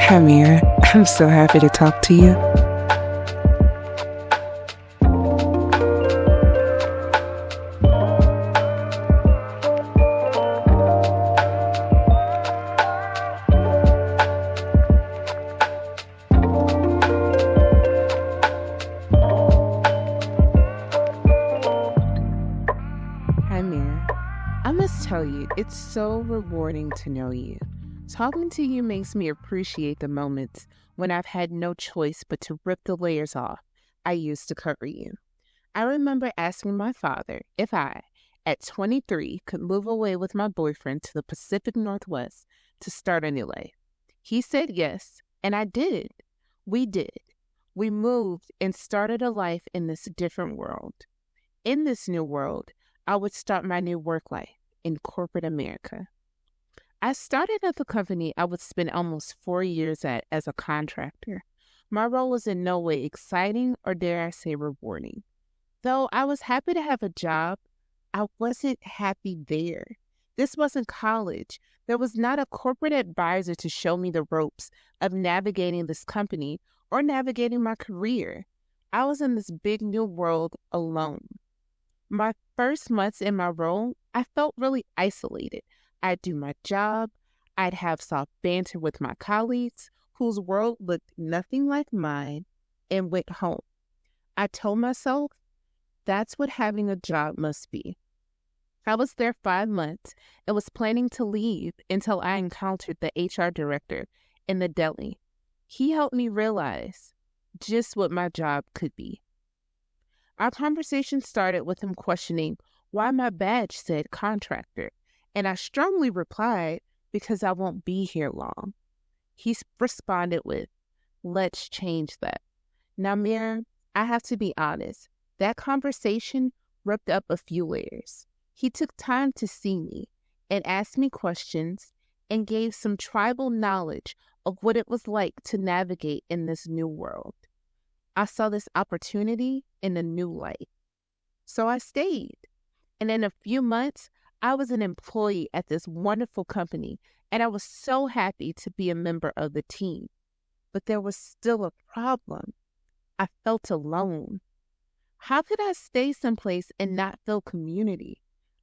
Hamir, I'm so happy to talk to you. Hamir, I must tell you, it's so rewarding to know you. Talking to you makes me appreciate the moments when I've had no choice but to rip the layers off I used to cover you. I remember asking my father if I, at 23, could move away with my boyfriend to the Pacific Northwest to start a new life. He said yes, and I did. We did. We moved and started a life in this different world. In this new world, I would start my new work life in corporate America. I started at the company I would spend almost 4 years at as a contractor. My role was in no way exciting or, dare I say, rewarding. Though I was happy to have a job, I wasn't happy there. This wasn't college. There was not a corporate advisor to show me the ropes of navigating this company or navigating my career. I was in this big new world alone. My first months in my role, I felt really isolated. I'd do my job, I'd have soft banter with my colleagues, whose world looked nothing like mine, and went home. I told myself, that's what having a job must be. I was there 5 months and was planning to leave until I encountered the HR director in the deli. He helped me realize just what my job could be. Our conversation started with him questioning why my badge said contractor, and I strongly replied, because I won't be here long. He responded with, let's change that. Now, Mir, I have to be honest, that conversation ripped up a few layers. He took time to see me and asked me questions and gave some tribal knowledge of what it was like to navigate in this new world. I saw this opportunity in a new light. So I stayed. And in a few months, I was an employee at this wonderful company, and I was so happy to be a member of the team. But there was still a problem. I felt alone. How could I stay someplace and not feel community?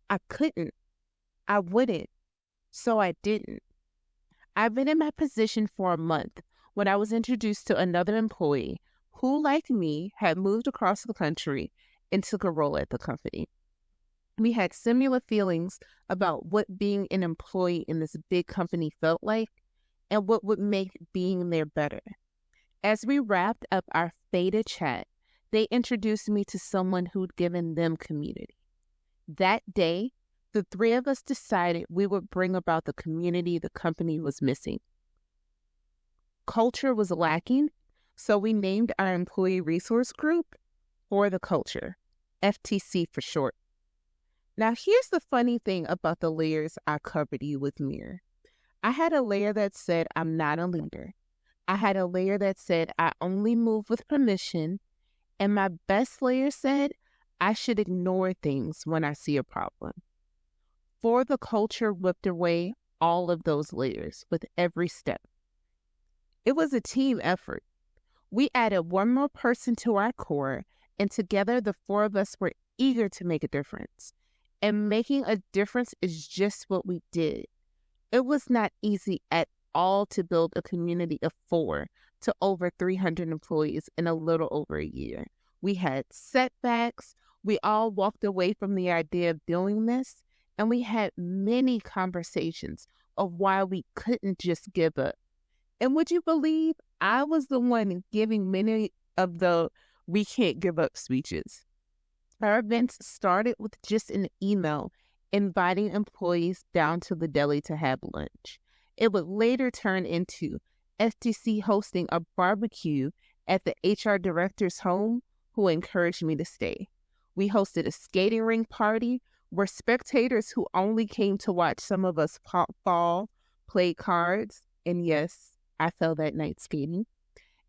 I couldn't. I wouldn't. So I didn't. I've been in my position for a month when I was introduced to another employee who, like me, had moved across the country and took a role at the company. We had similar feelings about what being an employee in this big company felt like and what would make being there better. As we wrapped up our faded chat, they introduced me to someone who'd given them community. That day, the three of us decided we would bring about the community the company was missing. Culture was lacking, so we named our employee resource group For the Culture, FTC for short. Now, here's the funny thing about the layers I covered you with, Mir. I had a layer that said I'm not a leader. I had a layer that said I only move with permission. And my best layer said I should ignore things when I see a problem. For the Culture whipped away all of those layers with every step. It was a team effort. We added one more person to our core, and together the four of us were eager to make a difference. And making a difference is just what we did. It was not easy at all to build a community of 4 to over 300 employees in a little over a year. We had setbacks. We all walked away from the idea of doing this, and we had many conversations of why we couldn't just give up. And would you believe I was the one giving many of the we can't give up speeches? Our events started with just an email inviting employees down to the deli to have lunch. It would later turn into FTC hosting a barbecue at the HR director's home, who encouraged me to stay. We hosted a skating rink party where spectators who only came to watch some of us fall played cards. And yes, I fell that night skating.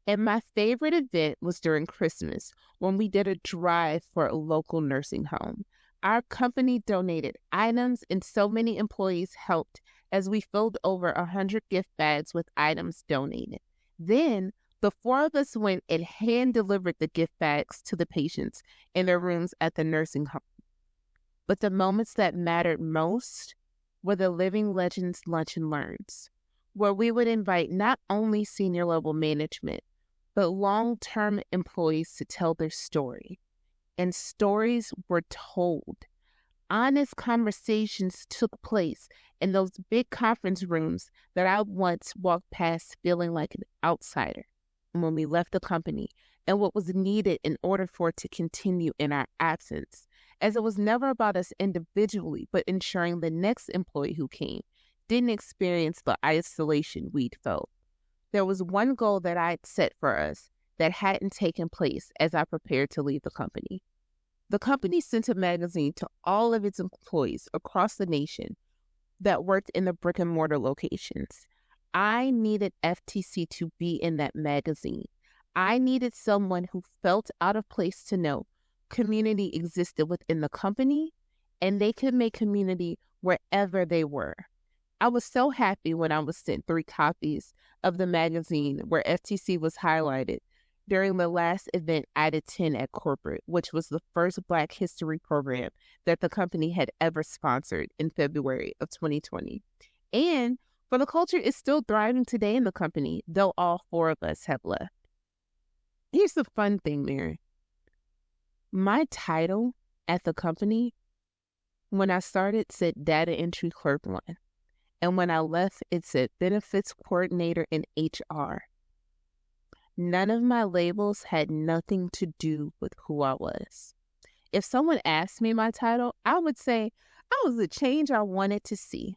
And my favorite event was during Christmas when we did a drive for a local nursing home. Our company donated items and so many employees helped as we filled over 100 gift bags with items donated. Then, the four of us went and hand-delivered the gift bags to the patients in their rooms at the nursing home. But the moments that mattered most were the Living Legends Lunch and Learns, where we would invite not only senior-level management, but long-term employees to tell their story. And stories were told. Honest conversations took place in those big conference rooms that I once walked past feeling like an outsider when we left the company, and what was needed in order for it to continue in our absence, as it was never about us individually, but ensuring the next employee who came didn't experience the isolation we'd felt. There was one goal that I'd set for us that hadn't taken place as I prepared to leave the company. The company sent a magazine to all of its employees across the nation that worked in the brick and mortar locations. I needed FTC to be in that magazine. I needed someone who felt out of place to know community existed within the company and they could make community wherever they were. I was so happy when I was sent 3 copies of the magazine where FTC was highlighted during the last event I'd attend at corporate, which was the first Black History program that the company had ever sponsored in February of 2020. And for the culture is still thriving today in the company, though all 4 of us have left. Here's the fun thing, Mary. My title at the company, when I started, said Data Entry Clerk 1. And when I left, it said Benefits Coordinator in HR. None of my labels had nothing to do with who I was. If someone asked me my title, I would say I was the change I wanted to see.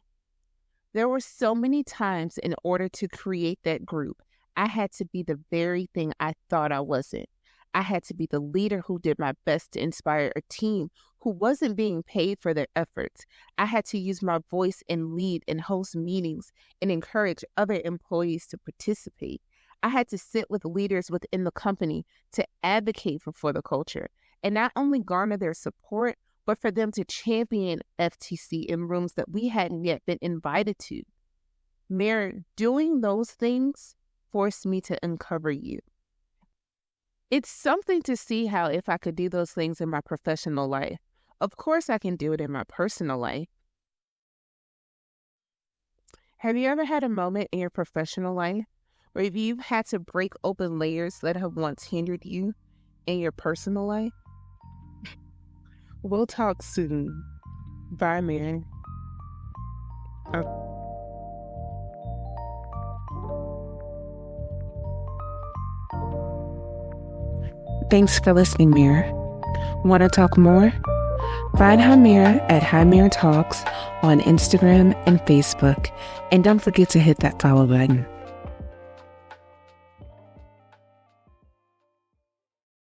There were so many times in order to create that group, I had to be the very thing I thought I wasn't. I had to be the leader who did my best to inspire a team who wasn't being paid for their efforts. I had to use my voice and lead and host meetings and encourage other employees to participate. I had to sit with leaders within the company to advocate for the culture and not only garner their support, but for them to champion FTC in rooms that we hadn't yet been invited to. Mayor, doing those things forced me to uncover you. It's something to see how if I could do those things in my professional life, of course I can do it in my personal life. Have you ever had a moment in your professional life where you've had to break open layers that have once hindered you in your personal life? We'll talk soon. Bye, Mary. Thanks for listening, Mira. Want to talk more? Find Hamira at Hamira Talks on Instagram and Facebook. And don't forget to hit that follow button.